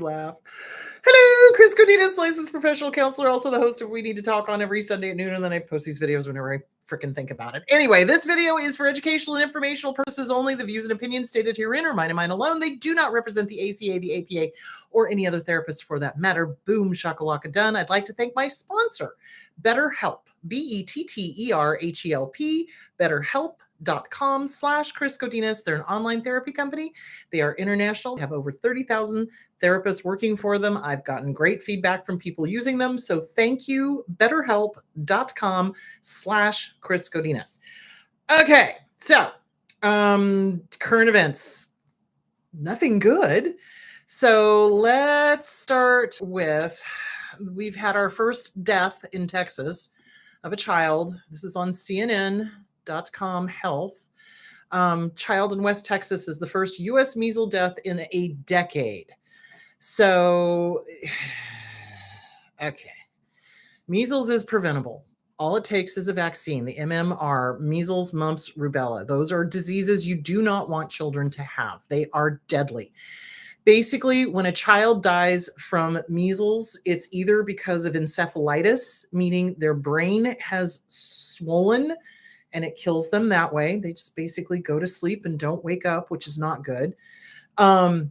Laugh. Hello, Chris Godinez, licensed professional counselor, also the host of We Need to Talk on every Sunday at noon, and then I post these videos whenever I freaking think about it. Anyway, this video is for educational and informational purposes only. The views and opinions stated herein are mine and mine alone. They do not represent the ACA, the APA, or any other therapist for that matter. Boom, shakalaka done. I'd like to thank my sponsor, BetterHelp, BetterHelp, BetterHelp.com/Chris Godinez. They're an online therapy company. They are international. They have over 30,000 therapists working for them. I've gotten great feedback from people using them. So thank you, BetterHelp.com/Chris Godinez. Okay, so current events. Nothing good. So let's start with, we've had our first death in Texas of a child. This is on CNN.com Health. Child in West Texas is the first U.S. measles death in a decade. So, okay. Measles is preventable. All it takes is a vaccine, the MMR, measles, mumps, rubella. Those are diseases you do not want children to have. They are deadly. Basically, when a child dies from measles, it's either because of encephalitis, meaning their brain has swollen and it kills them that way. They just basically go to sleep and don't wake up, which is not good. Hi,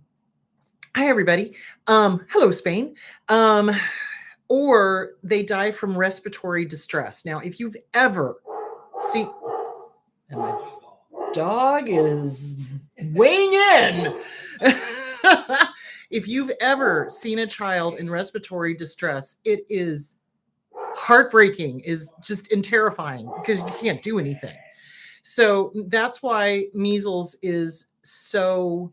everybody. Hello, Spain. Or they die from respiratory distress. Now, if you've ever seen, and my dog is weighing in. If you've ever seen a child in respiratory distress, it is heartbreaking, is just terrifying because you can't do anything. So that's why measles is so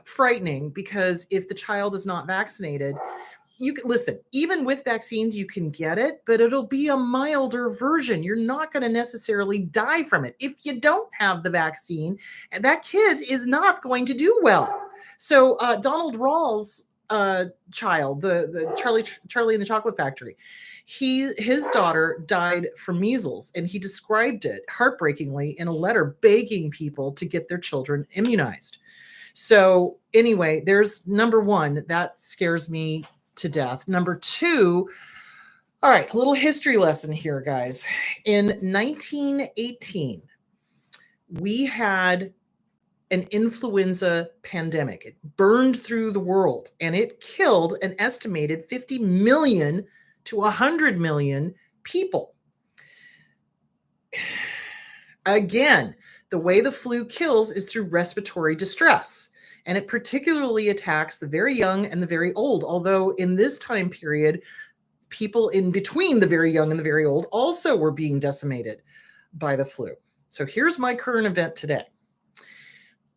frightening, because if the child is not vaccinated, you can listen, even with vaccines, you can get it, but it'll be a milder version. You're not going to necessarily die from it. If you don't have the vaccine, that kid is not going to do well. So Donald Rawls' child, the Charlie in the Chocolate Factory, his daughter died from measles, and he described it heartbreakingly in a letter begging people to get their children immunized. So anyway, there's number one, that scares me to death. Number two, all right, a little history lesson here, guys. In 1918, we had an influenza pandemic. It burned through the world, and it killed an estimated 50 million to 100 million people. Again, the way the flu kills is through respiratory distress. And it particularly attacks the very young and the very old. Although in this time period, people in between the very young and the very old also were being decimated by the flu. So here's my current event today.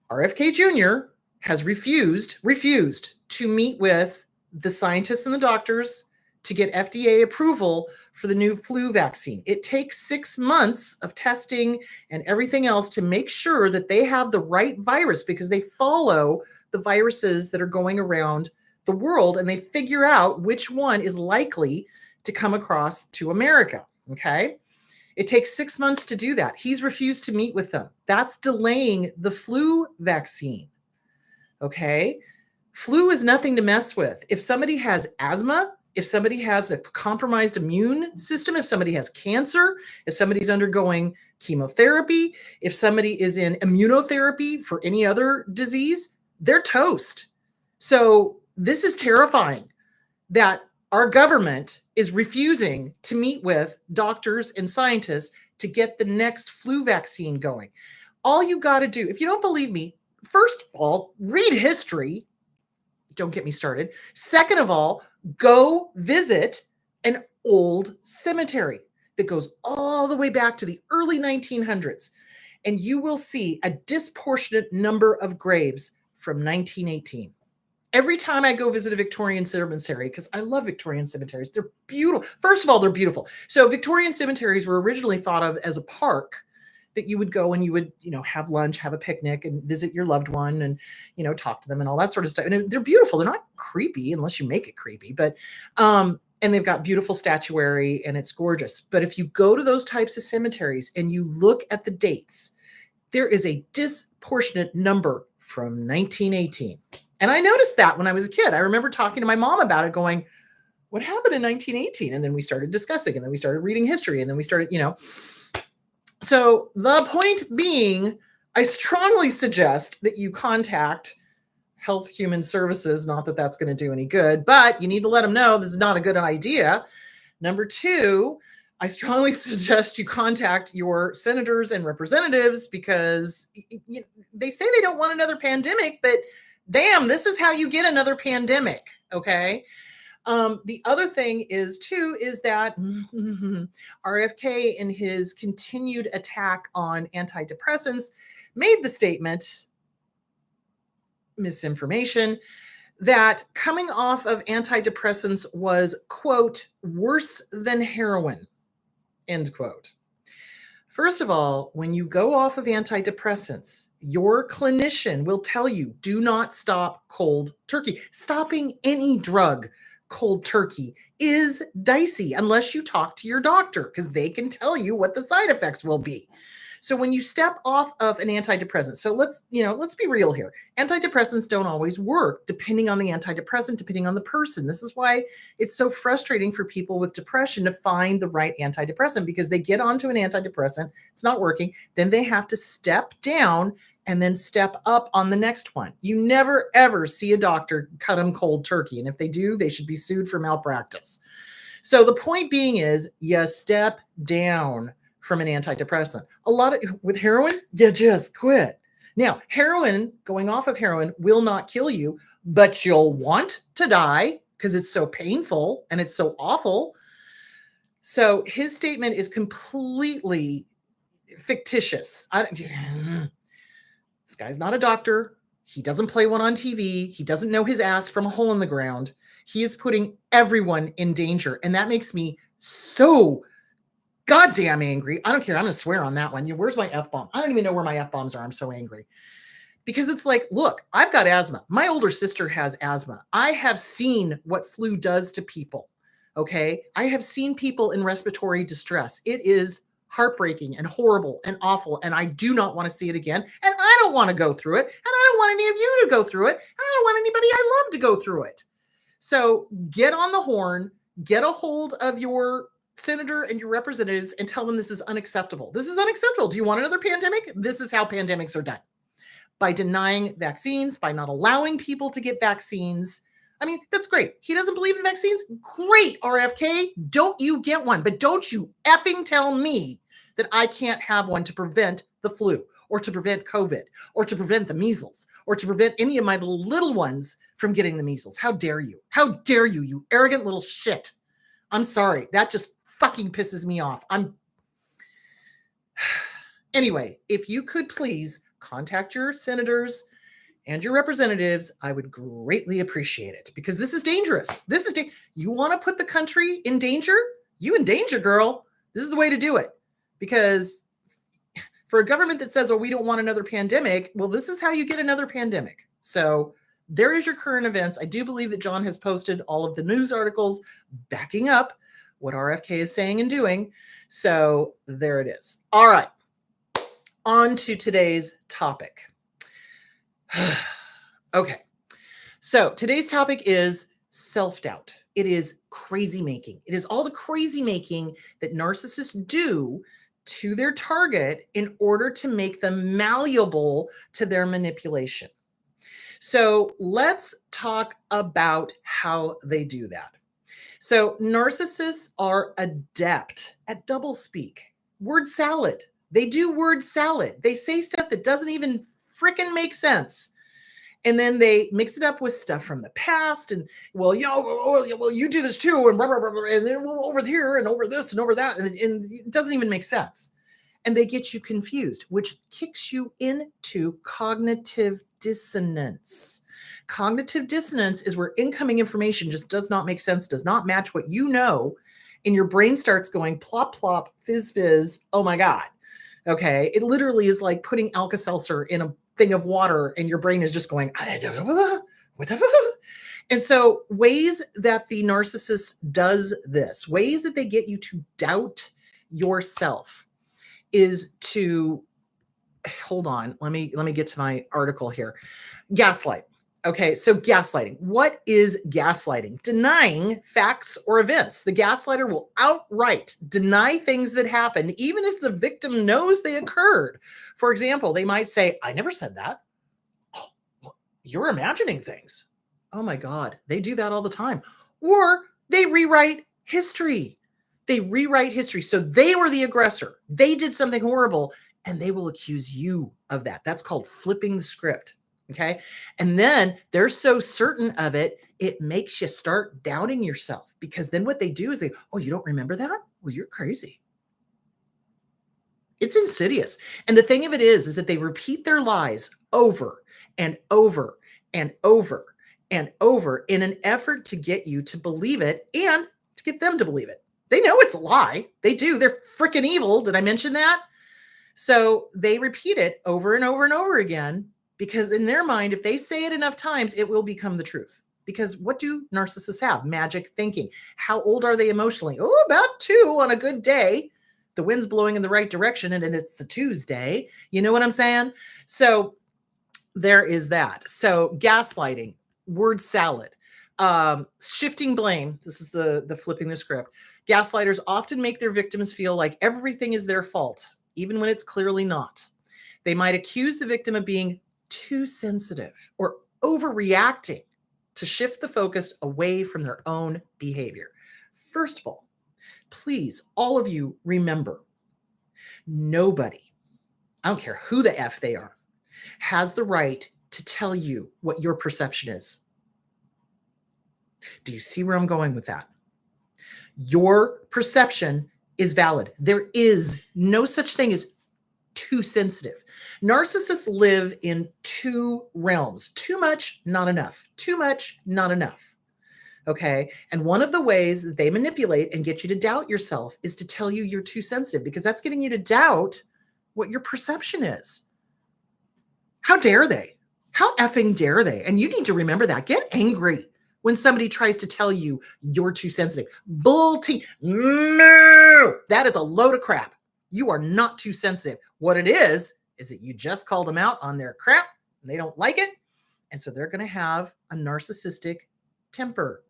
RFK Jr. has refused to meet with the scientists and the doctors to get FDA approval for the new flu vaccine. It takes 6 months of testing and everything else to make sure that they have the right virus, because they follow the viruses that are going around the world and they figure out which one is likely to come across to America. Okay. It takes 6 months to do that. He's refused to meet with them. That's delaying the flu vaccine. Okay. Flu is nothing to mess with. If somebody has asthma, if somebody has a compromised immune system, if somebody has cancer, if somebody's undergoing chemotherapy, if somebody is in immunotherapy for any other disease, they're toast. So this is terrifying that our government is refusing to meet with doctors and scientists to get the next flu vaccine going. All you got to do, if you don't believe me, first of all, read history. Don't get me started. Second of all, go visit an old cemetery that goes all the way back to the early 1900s, and you will see a disproportionate number of graves from 1918. Every time I go visit a Victorian cemetery, because I love Victorian cemeteries, they're beautiful. First of all, they're beautiful. So Victorian cemeteries were originally thought of as a park that you would go and you would, have lunch, have a picnic, and visit your loved one and, talk to them and all that sort of stuff. And they're beautiful. They're not creepy unless you make it creepy, but, and they've got beautiful statuary and it's gorgeous. But if you go to those types of cemeteries and you look at the dates, there is a disproportionate number from 1918. And I noticed that when I was a kid. I remember talking to my mom about it, going, what happened in 1918? And then we started discussing, and then we started reading history, and then we started, So the point being, I strongly suggest that you contact Health Human Services. Not that that's going to do any good, but you need to let them know this is not a good idea. Number two, I strongly suggest you contact your senators and representatives, because they say they don't want another pandemic, but damn, this is how you get another pandemic. Okay. The other thing is that RFK, in his continued attack on antidepressants, made the statement, misinformation, that coming off of antidepressants was, quote, worse than heroin, end quote. First of all, when you go off of antidepressants, your clinician will tell you, do not stop cold turkey. Stopping any drug cold turkey is dicey unless you talk to your doctor, because they can tell you what the side effects will be. So when you step off of an antidepressant, so let's be real here. Antidepressants don't always work depending on the antidepressant, depending on the person. This is why it's so frustrating for people with depression to find the right antidepressant, because they get onto an antidepressant, it's not working, then they have to step down and then step up on the next one. You never, ever see a doctor cut them cold turkey. And if they do, they should be sued for malpractice. So the point being is, you step down from an antidepressant. With heroin, you just quit. Now, going off of heroin will not kill you, but you'll want to die because it's so painful and it's so awful. So his statement is completely fictitious. This guy's not a doctor. He doesn't play one on TV. He doesn't know his ass from a hole in the ground. He is putting everyone in danger. And that makes me so goddamn angry. I don't care. I'm going to swear on that one. Where's my F-bomb? I don't even know where my F-bombs are. I'm so angry. Because it's like, look, I've got asthma. My older sister has asthma. I have seen what flu does to people. Okay. I have seen people in respiratory distress. It is heartbreaking and horrible and awful. And I do not want to see it again. And I don't want to go through it. And I don't want any of you to go through it. And I don't want anybody I love to go through it. So get on the horn, get a hold of your senator and your representatives and tell them this is unacceptable. This is unacceptable. Do you want another pandemic? This is how pandemics are done. By denying vaccines, by not allowing people to get vaccines. I mean, that's great. He doesn't believe in vaccines? Great, RFK. Don't you get one. But don't you effing tell me that I can't have one to prevent the flu, or to prevent COVID, or to prevent the measles, or to prevent any of my little ones from getting the measles. How dare you? How dare you, you arrogant little shit. I'm sorry. That just fucking pisses me off. Anyway, if you could please contact your senators and your representatives, I would greatly appreciate it, because this is dangerous. You want to put the country in danger? You in danger, girl. This is the way to do it. Because for a government that says, oh, we don't want another pandemic, well, this is how you get another pandemic. So there is your current events. I do believe that John has posted all of the news articles backing up what RFK is saying and doing. So there it is. All right. On to today's topic. Okay. So today's topic is self-doubt. It is crazy making. It is all the crazy making that narcissists do to their target in order to make them malleable to their manipulation. So let's talk about how they do that. So narcissists are adept at doublespeak, word salad. They do word salad. They say stuff that doesn't even freaking make sense. And then they mix it up with stuff from the past. And, well, you do this too. And, blah, blah, blah, blah, and then over here and over this and over that. And it doesn't even make sense. And they get you confused, which kicks you into cognitive dissonance. Cognitive dissonance is where incoming information just does not make sense, does not match what you know. And your brain starts going plop, plop, fizz, fizz. Oh, my God. Okay. It literally is like putting Alka-Seltzer in a thing of water and your brain is just going, and so ways that the narcissist does this, ways that they get you to doubt yourself, is to, hold on, let me get to my article here. Gaslight. Okay, so gaslighting. What is gaslighting? Denying facts or events. The gaslighter will outright deny things that happen, even if the victim knows they occurred. For example, they might say, I never said that. Oh, you're imagining things. Oh my God, they do that all the time. Or they rewrite history. They rewrite history. So they were the aggressor. They did something horrible, and they will accuse you of that. That's called flipping the script. Okay. And then they're so certain of it, it makes you start doubting yourself, because then what they do is they, oh, you don't remember that? Well, you're crazy. It's insidious. And the thing of it is that they repeat their lies over and over and over and over in an effort to get you to believe it and to get them to believe it. They know it's a lie. They do. They're freaking evil. Did I mention that? So they repeat it over and over and over again, because in their mind, if they say it enough times, it will become the truth. Because what do narcissists have? Magic thinking. How old are they emotionally? Oh, about 2 on a good day. The wind's blowing in the right direction and it's a Tuesday. You know what I'm saying? So there is that. So gaslighting, word salad, shifting blame. This is the flipping the script. Gaslighters often make their victims feel like everything is their fault, even when it's clearly not. They might accuse the victim of being too sensitive or overreacting to shift the focus away from their own behavior. First of all, please, all of you, remember, nobody, I don't care who the F they are, has the right to tell you what your perception is. Do you see where I'm going with that? Your perception is valid. There is no such thing as too sensitive. Narcissists live in 2 realms: too much, not enough. Too much, not enough. Okay. And one of the ways that they manipulate and get you to doubt yourself is to tell you you're too sensitive, because that's getting you to doubt what your perception is. How dare they? How effing dare they? And you need to remember that. Get angry when somebody tries to tell you you're too sensitive. No, that is a load of crap. You are not too sensitive. What it is that you just called them out on their crap and they don't like it. And so they're going to have a narcissistic temper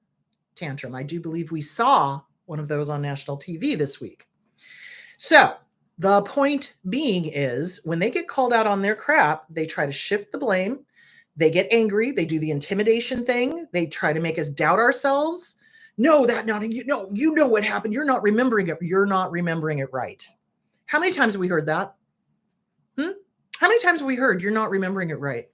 tantrum. I do believe we saw one of those on national TV this week. So the point being is, when they get called out on their crap, they try to shift the blame. They get angry. They do the intimidation thing. They try to make us doubt ourselves. No, that not you. No, you know what happened. You're not remembering it. You're not remembering it right. How many times have we heard that? How many times have we heard you're not remembering it right?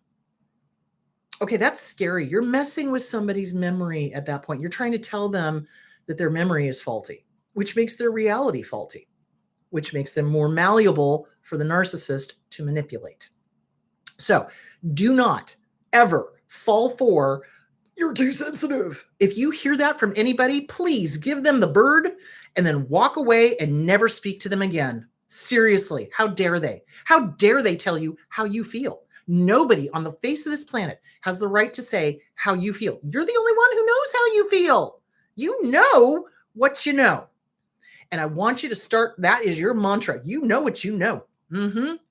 Okay, that's scary. You're messing with somebody's memory at that point. You're trying to tell them that their memory is faulty, which makes their reality faulty, which makes them more malleable for the narcissist to manipulate. So do not ever fall for, you're too sensitive. If you hear that from anybody, please give them the bird and then walk away and never speak to them again. Seriously, how dare they? How dare they tell you how you feel? Nobody on the face of this planet has the right to say how you feel. You're the only one who knows how you feel. You know what you know. And I want you to start, that is your mantra. You know what you know.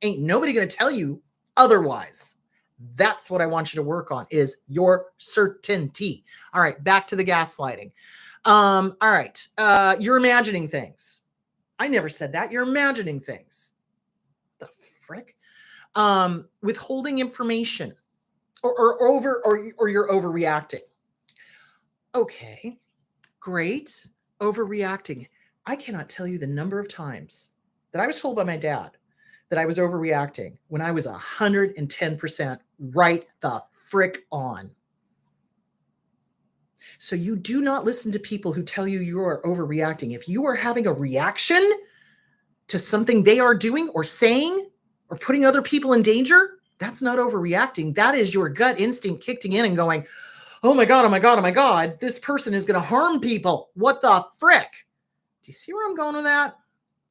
Ain't nobody going to tell you otherwise. That's what I want you to work on, is your certainty. All right, back to the gaslighting. All right, you're imagining things. I never said that. You're imagining things. The frick? Withholding information, or you're overreacting. Okay, great. Overreacting. I cannot tell you the number of times that I was told by my dad that I was overreacting when I was 110% right the frick on. So you do not listen to people who tell you you are overreacting. If you are having a reaction to something they are doing or saying or putting other people in danger, that's not overreacting. That is your gut instinct kicking in and going, oh my God, oh my God, oh my God, this person is going to harm people. What the frick? Do you see where I'm going with that?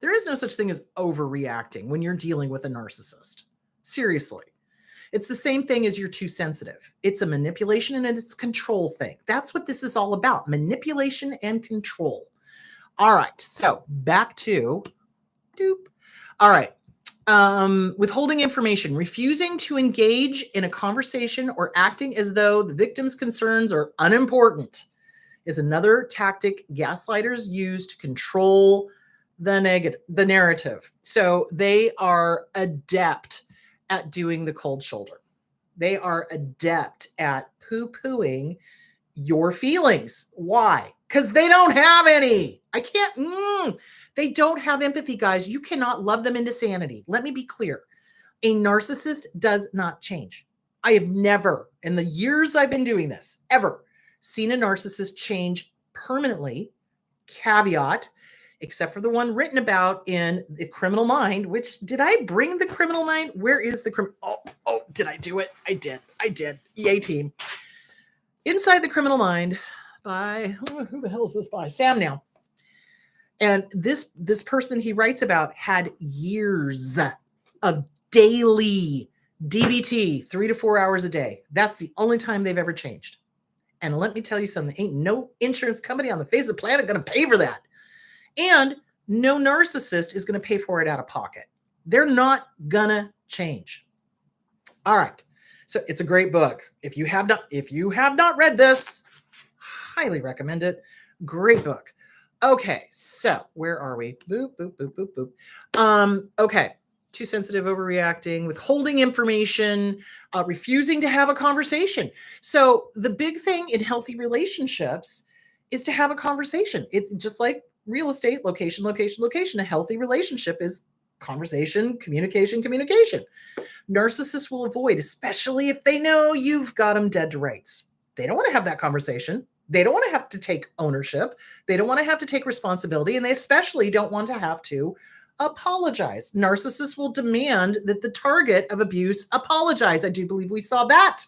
There is no such thing as overreacting when you're dealing with a narcissist. Seriously. It's the same thing as you're too sensitive. It's a manipulation and it's a control thing. That's what this is all about. Manipulation and control. All right. So back to, all right. Withholding information, refusing to engage in a conversation or acting as though the victim's concerns are unimportant is another tactic gaslighters use to control the narrative. So they are adept at doing the cold shoulder. They are adept at poo-pooing your feelings. Why? Because they don't have any. They don't have empathy, guys. You cannot love them into sanity. Let me be clear. A narcissist does not change. I have never, in the years I've been doing this, ever seen a narcissist change permanently, caveat, except for the one written about in The Criminal Mind, which, did I bring The Criminal Mind? Where is the criminal? Oh, did I do it? I did. Yay, team. Inside the Criminal Mind by, who the hell is this by? Sam Now. And this person he writes about had years of daily DBT, 3 to 4 hours a day. That's the only time they've ever changed. And let me tell you something, ain't no insurance company on the face of the planet going to pay for that. And no narcissist is going to pay for it out of pocket. They're not going to change. All right. So it's a great book. If you have not read this, highly recommend it. Great book. Okay, so where are we? Boop, boop, boop, boop, boop. Okay, too sensitive, overreacting, withholding information, refusing to have a conversation. So the big thing in healthy relationships is to have a conversation. It's just like real estate, location, location, location. A healthy relationship is conversation, communication, communication. Narcissists will avoid, especially if they know you've got them dead to rights. They don't want to have that conversation. They don't want to have to take ownership. They don't want to have to take responsibility. And they especially don't want to have to apologize. Narcissists will demand that the target of abuse apologize. I do believe we saw that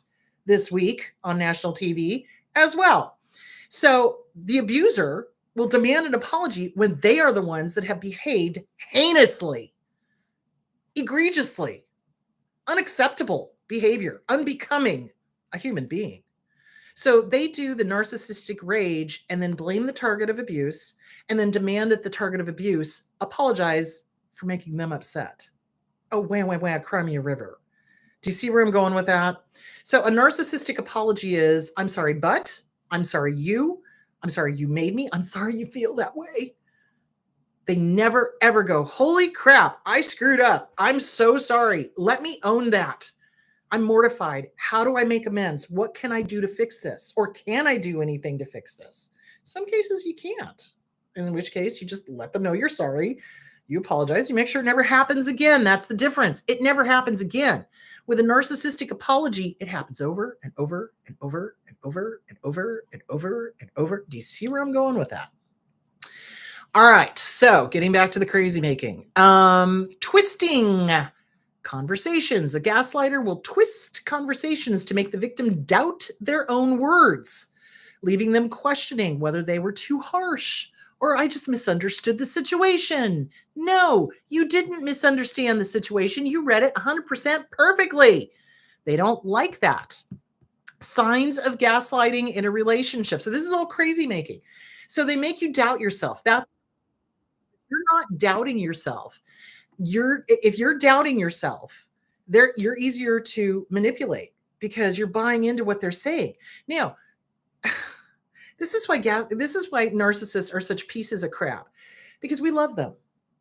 this week on national TV as well. So the abuser will demand an apology when they are the ones that have behaved heinously, egregiously, unacceptable behavior, unbecoming a human being. So they do the narcissistic rage and then blame the target of abuse and then demand that the target of abuse apologize for making them upset. Oh, wah, cry me a river. Do you see where I'm going with that? So a narcissistic apology is, I'm sorry, but, I'm sorry you made me, I'm sorry you feel that way. They never, ever go, holy crap, I screwed up. I'm so sorry. Let me own that. I'm mortified. How do I make amends? What can I do to fix this? Or can I do anything to fix this? Some cases you can't. In which case you just let them know you're sorry. You apologize. You make sure it never happens again. That's the difference. It never happens again. With a narcissistic apology, it happens over and over and over and over and over and over and over. Do you see where I'm going with that? All right. So getting back to the crazy making. Twisting conversations. A gaslighter will twist conversations to make the victim doubt their own words, leaving them questioning whether they were too harsh or I just misunderstood the situation. No, you didn't misunderstand the situation. You read it 100% perfectly. They don't like that. Signs of gaslighting in a relationship. So this is all crazy making. So they make you doubt yourself. You're not doubting yourself. If you're doubting yourself, you're easier to manipulate because you're buying into what they're saying. Now, this is why narcissists are such pieces of crap, because we love them.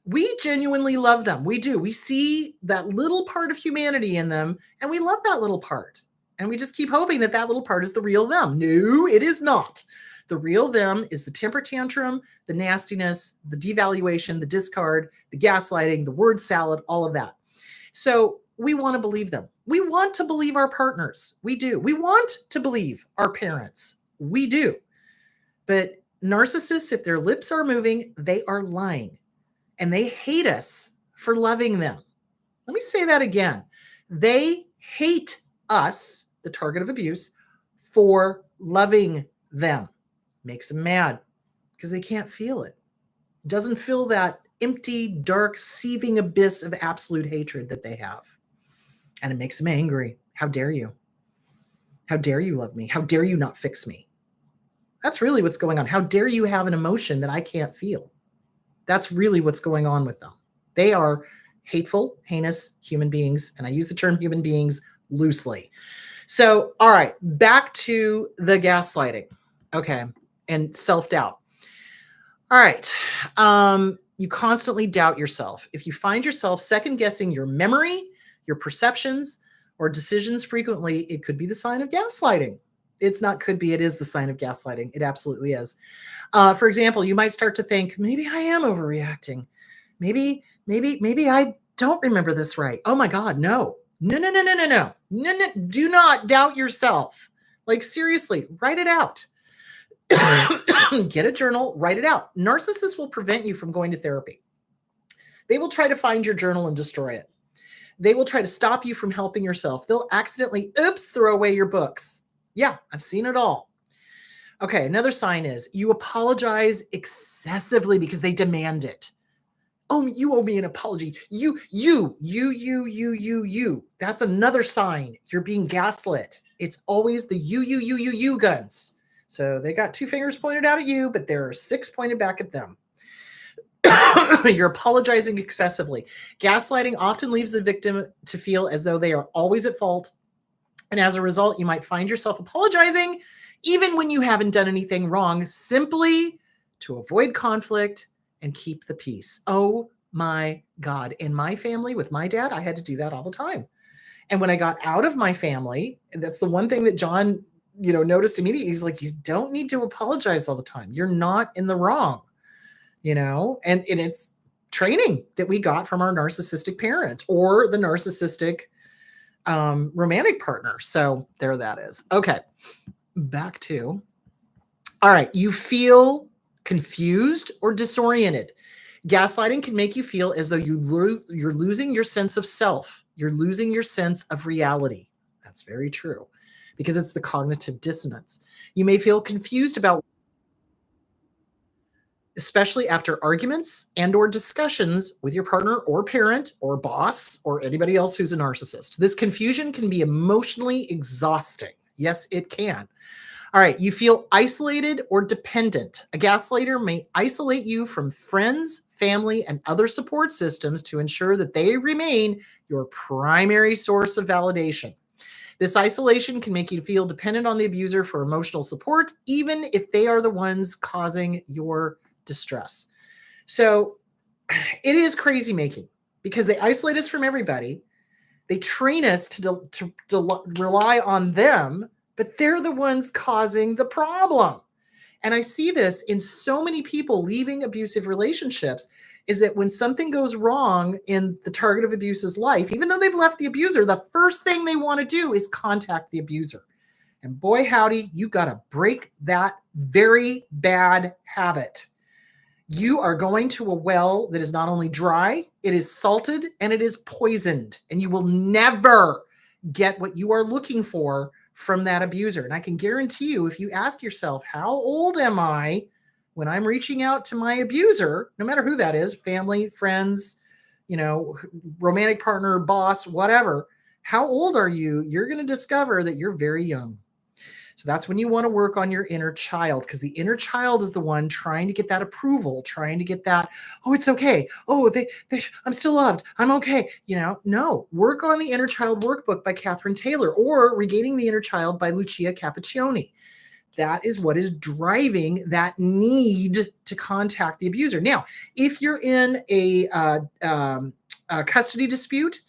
We genuinely love them. We do. We see that little part of humanity in them, and we love that little part. And we just keep hoping that little part is the real them. No, it is not. The real them is the temper tantrum, the nastiness, the devaluation, the discard, the gaslighting, the word salad, all of that. So we want to believe them. We want to believe our partners. We do. We want to believe our parents. We do. But narcissists, if their lips are moving, they are lying. And they hate us for loving them. Let me say that again. They hate us, the target of abuse, for loving them. Makes them mad because they can't feel it. Doesn't feel that empty, dark, seething abyss of absolute hatred that they have. And it makes them angry. How dare you? How dare you love me? How dare you not fix me? That's really what's going on. How dare you have an emotion that I can't feel? That's really what's going on with them. They are hateful, heinous human beings. And I use the term human beings loosely. So, all right, back to the gaslighting. Okay. And self-doubt. All right. You constantly doubt yourself. If you find yourself second guessing your memory, your perceptions, or decisions frequently, it could be the sign of gaslighting. It's not could be, it is the sign of gaslighting. It absolutely is. For example, you might start to think, maybe I am overreacting. Maybe I don't remember this right. Oh my God, no. No, no, no, no, no, no. No, no. Do not doubt yourself. Like seriously, write it out. Get a journal, write it out. Narcissists will prevent you from going to therapy. They will try to find your journal and destroy it. They will try to stop you from helping yourself. They'll accidentally, throw away your books. Yeah, I've seen it all. Okay, another sign is you apologize excessively because they demand it. Oh, you owe me an apology. You. That's another sign you're being gaslit. It's always the you guns. So they got 2 fingers pointed out at you, but there are 6 pointed back at them. You're apologizing excessively. Gaslighting often leaves the victim to feel as though they are always at fault. And as a result, you might find yourself apologizing even when you haven't done anything wrong, simply to avoid conflict and keep the peace. Oh my God. In my family with my dad, I had to do that all the time. And when I got out of my family, and that's the one thing that John, noticed immediately. He's like, you don't need to apologize all the time. You're not in the wrong, and it's training that we got from our narcissistic parent or the narcissistic romantic partner. So there that is. Okay. Back to, all right. You feel confused or disoriented. Gaslighting can make you feel as though you're losing your sense of self. You're losing your sense of reality. That's very true because it's the cognitive dissonance. You may feel confused about, especially after arguments and or discussions with your partner or parent or boss or anybody else who's a narcissist. This confusion can be emotionally exhausting. Yes, it can. All right, you feel isolated or dependent. A gaslighter may isolate you from friends, family, and other support systems to ensure that they remain your primary source of validation. This isolation can make you feel dependent on the abuser for emotional support, even if they are the ones causing your distress. So it is crazy making because they isolate us from everybody. They train us to rely on them, but they're the ones causing the problem. And I see this in so many people leaving abusive relationships, is that when something goes wrong in the target of abuse's life, even though they've left the abuser, the first thing they want to do is contact the abuser. And boy, howdy, you got to break that very bad habit. You are going to a well that is not only dry, it is salted and it is poisoned, and you will never get what you are looking for from that abuser. And I can guarantee you, if you ask yourself, how old am I when I'm reaching out to my abuser, no matter who that is, family, friends, romantic partner, boss, whatever, how old are you? You're going to discover that you're very young. So that's when you want to work on your inner child, because the inner child is the one trying to get that approval, trying to get that, oh, it's okay. Oh, I'm still loved. I'm okay. No, work on the Inner Child Workbook by Catherine Taylor or Regaining the Inner Child by Lucia Cappuccioni. That is what is driving that need to contact the abuser. Now, if you're in a custody dispute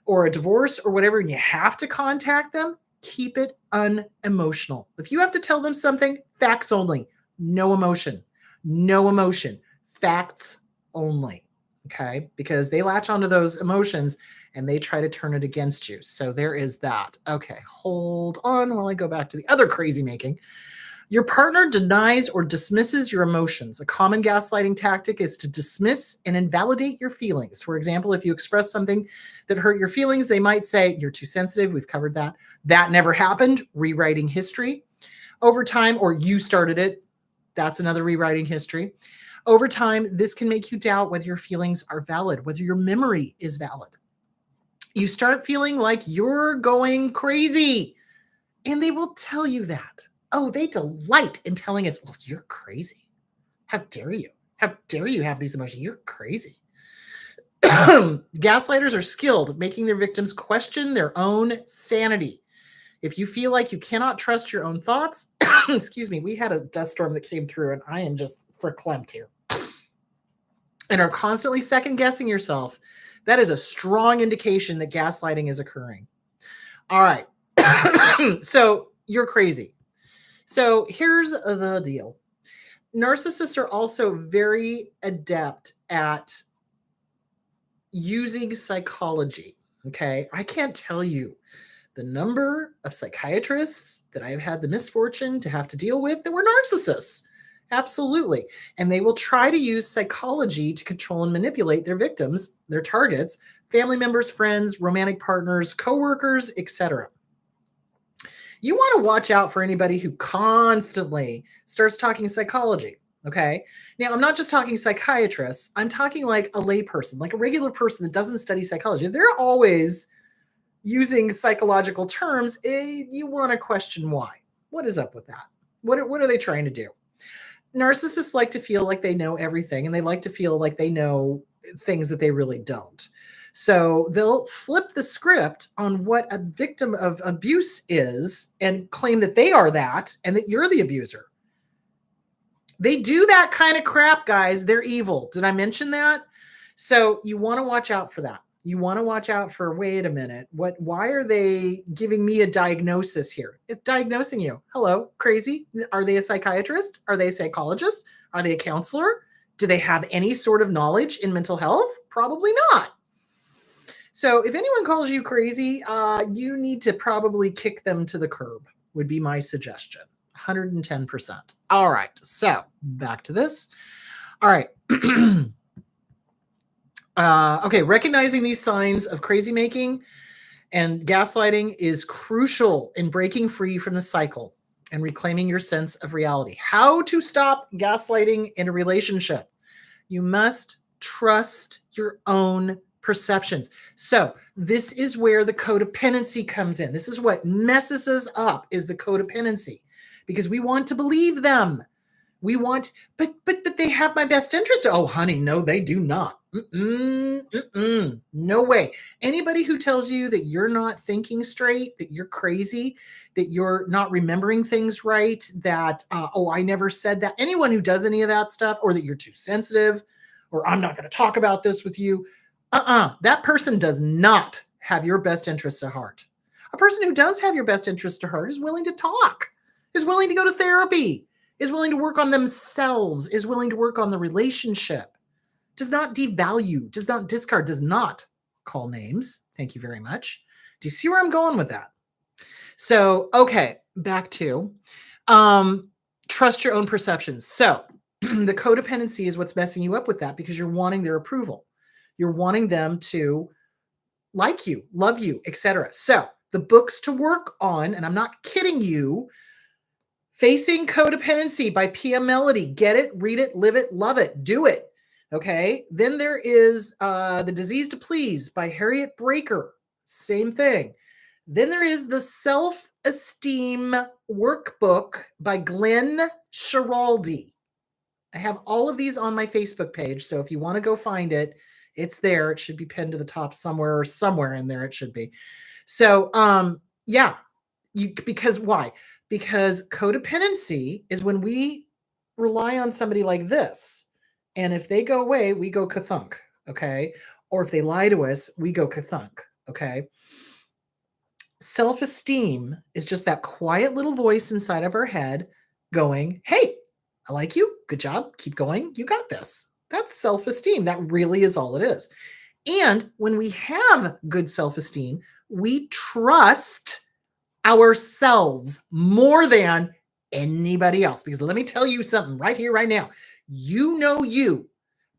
or a divorce or whatever, and you have to contact them, keep it unemotional. If you have to tell them something, facts only, no emotion, facts only. Okay. Because they latch onto those emotions and they try to turn it against you. So there is that. Okay. Hold on while I go back to the other crazy making. Your partner denies or dismisses your emotions. A common gaslighting tactic is to dismiss and invalidate your feelings. For example, if you express something that hurt your feelings, they might say, you're too sensitive. We've covered that. That never happened. Rewriting history. Over time, or you started it. That's another rewriting history. Over time, this can make you doubt whether your feelings are valid, whether your memory is valid. You start feeling like you're going crazy, and they will tell you that. Oh, they delight in telling us, well, you're crazy. How dare you? How dare you have these emotions? You're crazy. Gaslighters are skilled at making their victims question their own sanity. If you feel like you cannot trust your own thoughts, excuse me, we had a dust storm that came through and I am just verklempt here, and are constantly second guessing yourself, that is a strong indication that gaslighting is occurring. All right. So you're crazy. So here's the deal. Narcissists are also very adept at using psychology. Okay. I can't tell you the number of psychiatrists that I've had the misfortune to have to deal with that were narcissists. Absolutely. And they will try to use psychology to control and manipulate their victims, their targets, family members, friends, romantic partners, coworkers, etc. You want to watch out for anybody who constantly starts talking psychology. Okay. Now, I'm not just talking psychiatrists. I'm talking like a layperson, like a regular person that doesn't study psychology. If they're always using psychological terms, you want to question why. What is up with that? What are they trying to do? Narcissists like to feel like they know everything, and they like to feel like they know things that they really don't. So they'll flip the script on what a victim of abuse is and claim that they are that and that you're the abuser. They do that kind of crap, guys. They're evil. Did I mention that? So you want to watch out for that. You want to watch out for, wait a minute, why are they giving me a diagnosis here? It's diagnosing you. Hello, crazy. Are they a psychiatrist? Are they a psychologist? Are they a counselor? Do they have any sort of knowledge in mental health? Probably not. So if anyone calls you crazy, you need to probably kick them to the curb, would be my suggestion. 110%. All right, so back to this. All right. Okay, recognizing these signs of crazy making and gaslighting is crucial in breaking free from the cycle and reclaiming your sense of reality. How to stop gaslighting in a relationship? You must trust your own perceptions. So this is where the codependency comes in. This is what messes us up, is the codependency, because we want to believe them. We want, but they have my best interest. Oh, honey, no, they do not. No way. Anybody who tells you that you're not thinking straight, that you're crazy, that you're not remembering things right, that, oh, I never said that. Anyone who does any of that stuff, or that you're too sensitive, or I'm not going to talk about this with you. That person does not have your best interest at heart. A person who does have your best interest at heart is willing to talk, is willing to go to therapy, is willing to work on themselves, is willing to work on the relationship, does not devalue, does not discard, does not call names. Thank you very much. Do you see where I'm going with that? So, okay, back to trust your own perceptions. So the codependency is what's messing you up with that, because you're wanting their approval. You're wanting them to like you, love you, etc. So the books to work on, and I'm not kidding you, Facing Codependency by P.M. Melody. Get it, read it, live it, love it, do it. Okay. Then there is The Disease to Please by Harriet Breaker. Same thing. Then there is the Self-Esteem Workbook by Glenn Schiraldi. I have all of these on my Facebook page. So if you want to go find it, it's there. It should be pinned to the top somewhere, or somewhere in there it should be. So yeah. Because why? Because codependency is when we rely on somebody like this. And if they go away, we go kathunk. Okay. Or if they lie to us, we go kathunk. Okay. Self-esteem is just that quiet little voice inside of our head going, hey, I like you. Good job. Keep going. You got this. That's self-esteem. That really is all it is. And when we have good self-esteem, we trust ourselves more than anybody else. Because let me tell you something right here, right now. You know you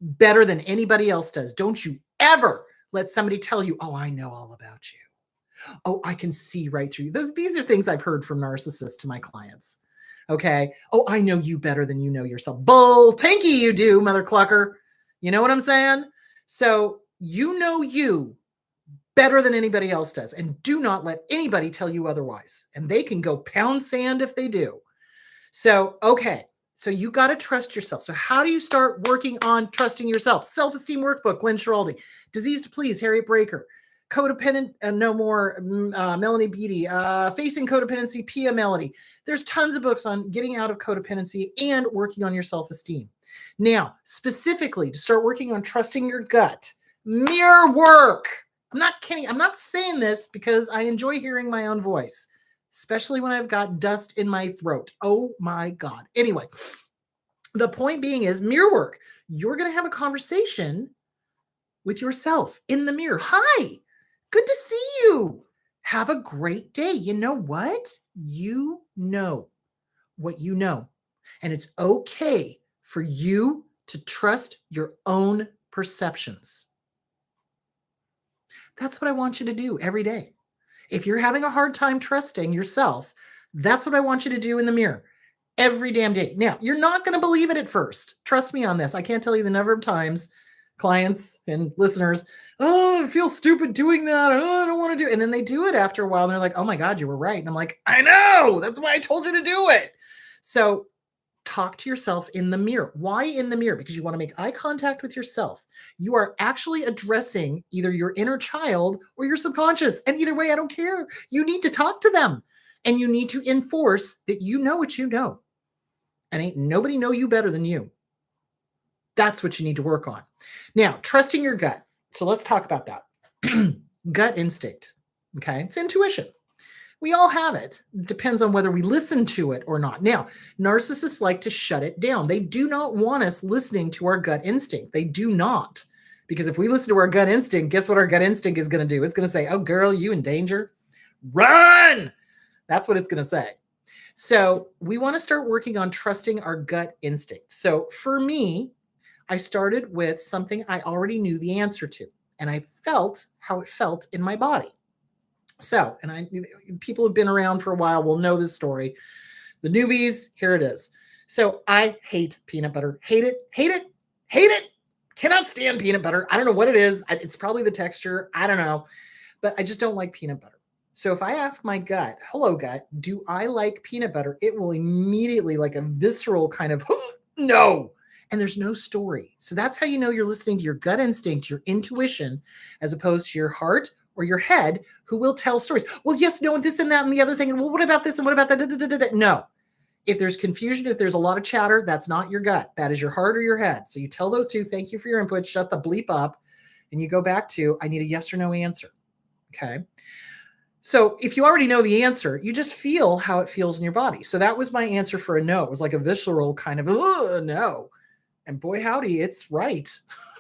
better than anybody else does. Don't you ever let somebody tell you, oh, I know all about you. Oh, I can see right through you. These are things I've heard from narcissists to my clients. Okay. Oh, I know you better than you know yourself. Bull tanky you do, mother clucker. You know what I'm saying? So you know you better than anybody else does. And do not let anybody tell you otherwise. And they can go pound sand if they do. So, okay. So you got to trust yourself. So how do you start working on trusting yourself? Self-esteem workbook, Glenn Schiraldi. Disease to Please, Harriet Breaker. Codependent, No More, Melanie Beattie. Facing Codependency, Pia Melody. There's tons of books on getting out of codependency and working on your self-esteem. Now, specifically to start working on trusting your gut, mirror work. I'm not kidding. I'm not saying this because I enjoy hearing my own voice, especially when I've got dust in my throat. Oh my God. Anyway, the point being is mirror work. You're going to have a conversation with yourself in the mirror. Hi, good to see you. Have a great day. You know what? You know what you know. And it's okay for you to trust your own perceptions. That's what I want you to do every day. If you're having a hard time trusting yourself, that's what I want you to do in the mirror every damn day. Now, you're not going to believe it at first. Trust me on this. I can't tell you the number of times clients and listeners, oh, I feel stupid doing that. Oh, I don't want to do it. And then they do it after a while and they're like, oh my God, you were right. And I'm like, I know. That's why I told you to do it. So talk to yourself in the mirror. Why in the mirror? Because you want to make eye contact with yourself. You are actually addressing either your inner child or your subconscious. And either way, I don't care. You need to talk to them and you need to enforce that you know what you know. And ain't nobody know you better than you. That's what you need to work on. Now, trusting your gut. So let's talk about that. Gut instinct. Okay. It's intuition. We all have it. It depends on whether we listen to it or not. Now, narcissists like to shut it down. They do not want us listening to our gut instinct. They do not. Because if we listen to our gut instinct, guess what our gut instinct is going to do? It's going to say, oh, girl, you in danger? Run! That's what it's going to say. So we want to start working on trusting our gut instinct. So for me, I started with something I already knew the answer to, and I felt how it felt in my body. So, and people who've been around for a while will know this story. The newbies, here it is. So I hate peanut butter. Hate it, hate it, hate it. Cannot stand peanut butter. I don't know what it is. It's probably the texture. I don't know. But I just don't like peanut butter. So if I ask my gut, hello gut, do I like peanut butter? It will immediately, like a visceral kind of, no. And there's no story. So that's how you know you're listening to your gut instinct, your intuition, as opposed to your heart or your head, who will tell stories. Well, yes, no, and this and that and the other thing. And well, what about this and what about that? Da, da, da, da, da. No. If there's confusion, if there's a lot of chatter, that's not your gut. That is your heart or your head. So you tell those two, thank you for your input, shut the bleep up, and you go back to, I need a yes or no answer. Okay. So if you already know the answer, you just feel how it feels in your body. So that was my answer for a no. It was like a visceral kind of, no. And boy, howdy, it's right.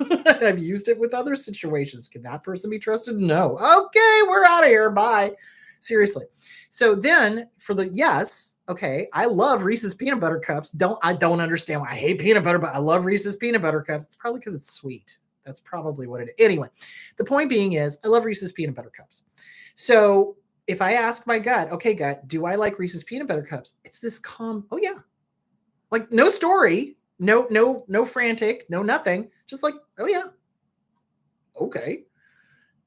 I've used it with other situations. Can that person be trusted? No. Okay, we're out of here. Bye. Seriously. So then for the yes, okay, I love Reese's peanut butter cups. I don't understand why I hate peanut butter, but I love Reese's peanut butter cups. It's probably because it's sweet. That's probably what it is. Anyway, the point being is I love Reese's peanut butter cups. So if I ask my gut, okay, gut, do I like Reese's peanut butter cups? It's this calm, oh yeah. Like no story, no frantic, no nothing. Just like, oh yeah. Okay.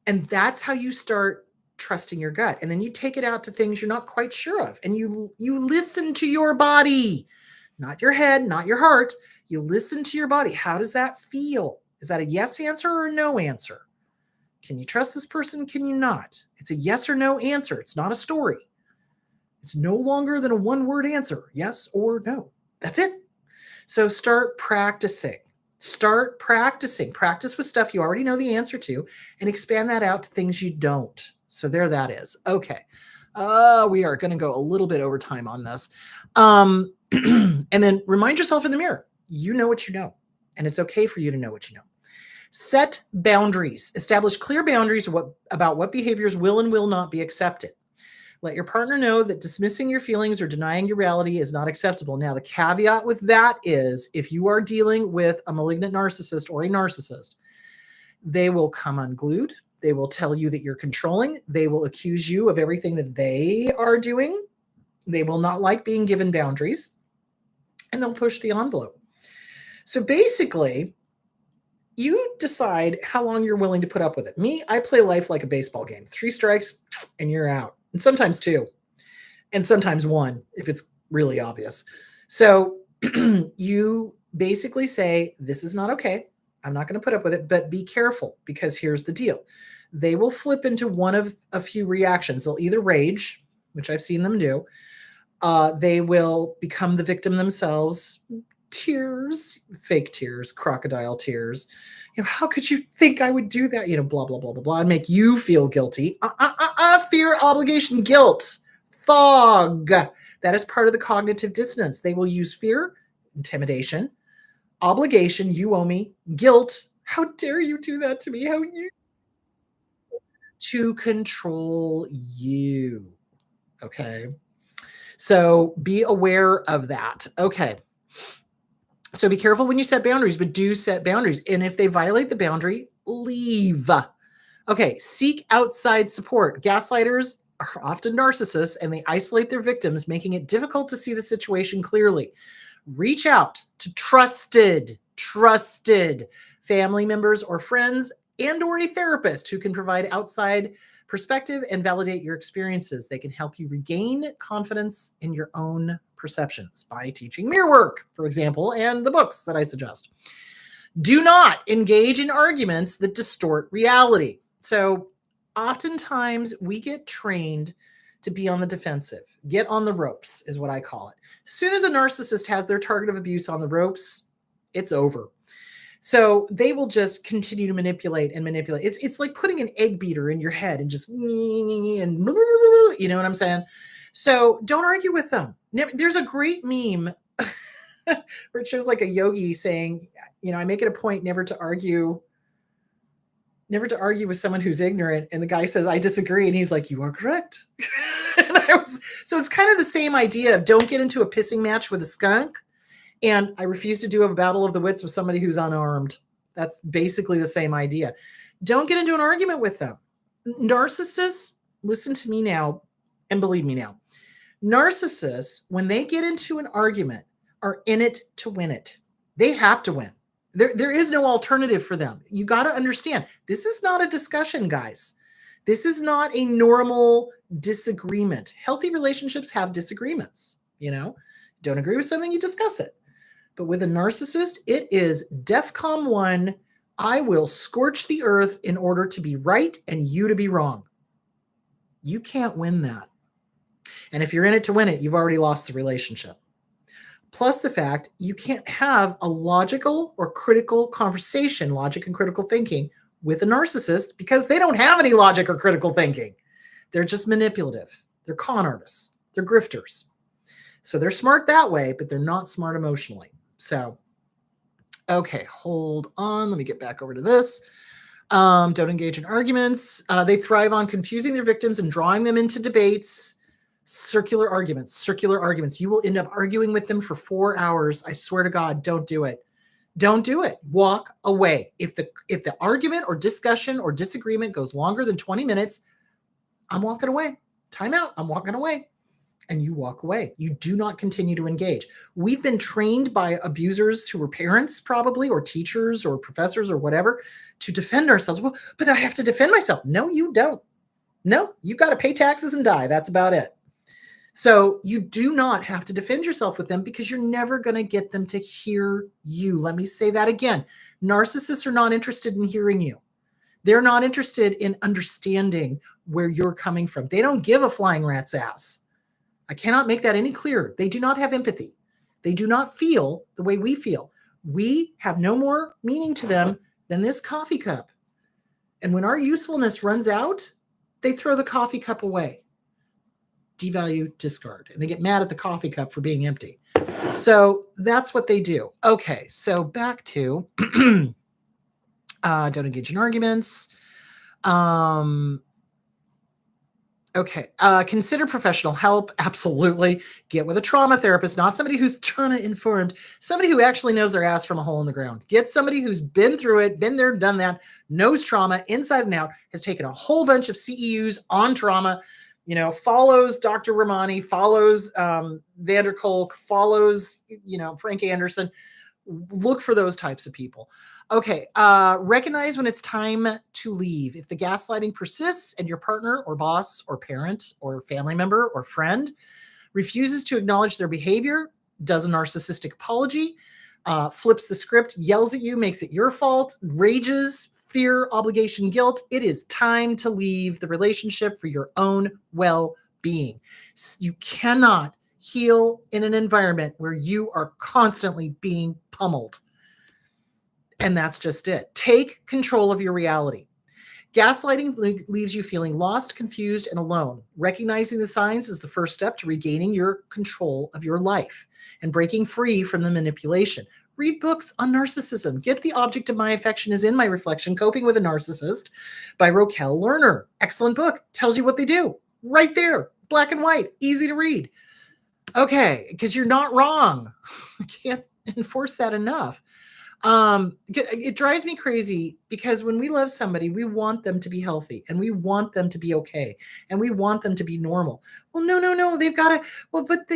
And that's how you start trusting your gut. And then you take it out to things you're not quite sure of. And you listen to your body, not your head, not your heart. You listen to your body. How does that feel? Is that a yes answer or a no answer? Can you trust this person? Can you not? It's a yes or no answer. It's not a story. It's no longer than a one-word answer, yes or no. That's it. So start practicing. Start practicing. Practice with stuff you already know the answer to and expand that out to things you don't. So there that is. Okay. We are going to go a little bit over time on this. And then remind yourself in the mirror, you know what you know. And it's okay for you to know what you know. Set boundaries. Establish clear boundaries about what behaviors will and will not be accepted. Let your partner know that dismissing your feelings or denying your reality is not acceptable. Now, the caveat with that is if you are dealing with a malignant narcissist or a narcissist, they will come unglued. They will tell you that you're controlling. They will accuse you of everything that they are doing. They will not like being given boundaries, and they'll push the envelope. So basically, you decide how long you're willing to put up with it. Me, I play life like a baseball game. 3 strikes and you're out. And sometimes 2. And sometimes 1 if it's really obvious. So you basically say, this is not okay. I'm not going to put up with it, but be careful, because here's the deal. They will flip into one of a few reactions. They'll either rage, which I've seen them do. They will become the victim themselves. Tears, fake tears, crocodile tears. How could you think I would do that? Blah, blah, blah, blah, blah, and make you feel guilty. Fear, obligation, guilt, fog. That is part of the cognitive dissonance. They will use fear, intimidation, obligation, you owe me, guilt, how dare you do that to me? To control you. Okay. So be aware of that. Okay. So be careful when you set boundaries, but do set boundaries. And if they violate the boundary, leave. Okay. Seek outside support. Gaslighters are often narcissists, and they isolate their victims, making it difficult to see the situation clearly. Reach out to trusted family members or friends, and or a therapist who can provide outside perspective and validate your experiences. They can help you regain confidence in your own perceptions by teaching mirror work, for example, and the books that I suggest. Do not engage in arguments that distort reality. So oftentimes we get trained to be on the defensive. Get on the ropes is what I call it. As soon as a narcissist has their target of abuse on the ropes, it's over. So they will just continue to manipulate and manipulate. It's like putting an egg beater in your head and just, and you know what I'm saying? So don't argue with them. There's a great meme where it shows like a yogi saying, I make it a point never to argue with someone who's ignorant. And the guy says, I disagree. And he's like, you are correct. So it's kind of the same idea of don't get into a pissing match with a skunk. And I refuse to do a battle of the wits with somebody who's unarmed. That's basically the same idea. Don't get into an argument with them. Narcissists, listen to me now and believe me now. Narcissists, when they get into an argument, are in it to win it. They have to win. There is no alternative for them. You got to understand, this is not a discussion, guys. This is not a normal disagreement. Healthy relationships have disagreements. Don't agree with something, you discuss it. But with a narcissist, it is DEFCON 1. I will scorch the earth in order to be right and you to be wrong. You can't win that. And if you're in it to win it, you've already lost the relationship. Plus the fact you can't have a logical or critical conversation, logic and critical thinking, with a narcissist because they don't have any logic or critical thinking. They're just manipulative. They're con artists. They're grifters. So they're smart that way, but they're not smart emotionally. So, okay, hold on. Let me get back over to this. Don't engage in arguments. They thrive on confusing their victims and drawing them into debates. Circular arguments. You will end up arguing with them for 4 hours. I swear to God, don't do it. Don't do it. Walk away. If the argument or discussion or disagreement goes longer than 20 minutes, I'm walking away. Time out. I'm walking away. And you walk away. You do not continue to engage. We've been trained by abusers who were parents probably, or teachers or professors or whatever, to defend ourselves. Well, but I have to defend myself. No, you don't. No, you got to pay taxes and die. That's about it. So you do not have to defend yourself with them because you're never going to get them to hear you. Let me say that again. Narcissists are not interested in hearing you. They're not interested in understanding where you're coming from. They don't give a flying rat's ass. I cannot make that any clearer. They do not have empathy. They do not feel the way we feel. We have no more meaning to them than this coffee cup. And when our usefulness runs out, they throw the coffee cup away. Devalue, discard. And they get mad at the coffee cup for being empty. So that's what they do. Okay, so back to don't engage in arguments. Okay. Consider professional help. Absolutely. Get with a trauma therapist, not somebody who's trauma informed, somebody who actually knows their ass from a hole in the ground. Get somebody who's been through it, been there, done that, knows trauma inside and out, has taken a whole bunch of CEUs on trauma, follows Dr. Ramani, follows Vander Kolk, follows, Frank Anderson. Look for those types of people. Okay. Recognize when it's time to leave. If the gaslighting persists and your partner or boss or parent or family member or friend refuses to acknowledge their behavior, does a narcissistic apology, flips the script, yells at you, makes it your fault, rages, fear, obligation, guilt. It is time to leave the relationship for your own well-being. You cannot heal in an environment where you are constantly being pummeled. And that's just it. Take control of your reality. Gaslighting leaves you feeling lost, confused, and alone. Recognizing the signs is the first step to regaining your control of your life and breaking free from the manipulation. Read books on narcissism. Get The Object of My Affection is in My Reflection, Coping with a Narcissist by Raquel Lerner. Excellent book. Tells you what they do. Right there. Black and white. Easy to read. Okay, because you're not wrong. I can't enforce that enough. It drives me crazy because when we love somebody, we want them to be healthy and we want them to be okay and we want them to be normal. Well, no. They've got to, well, but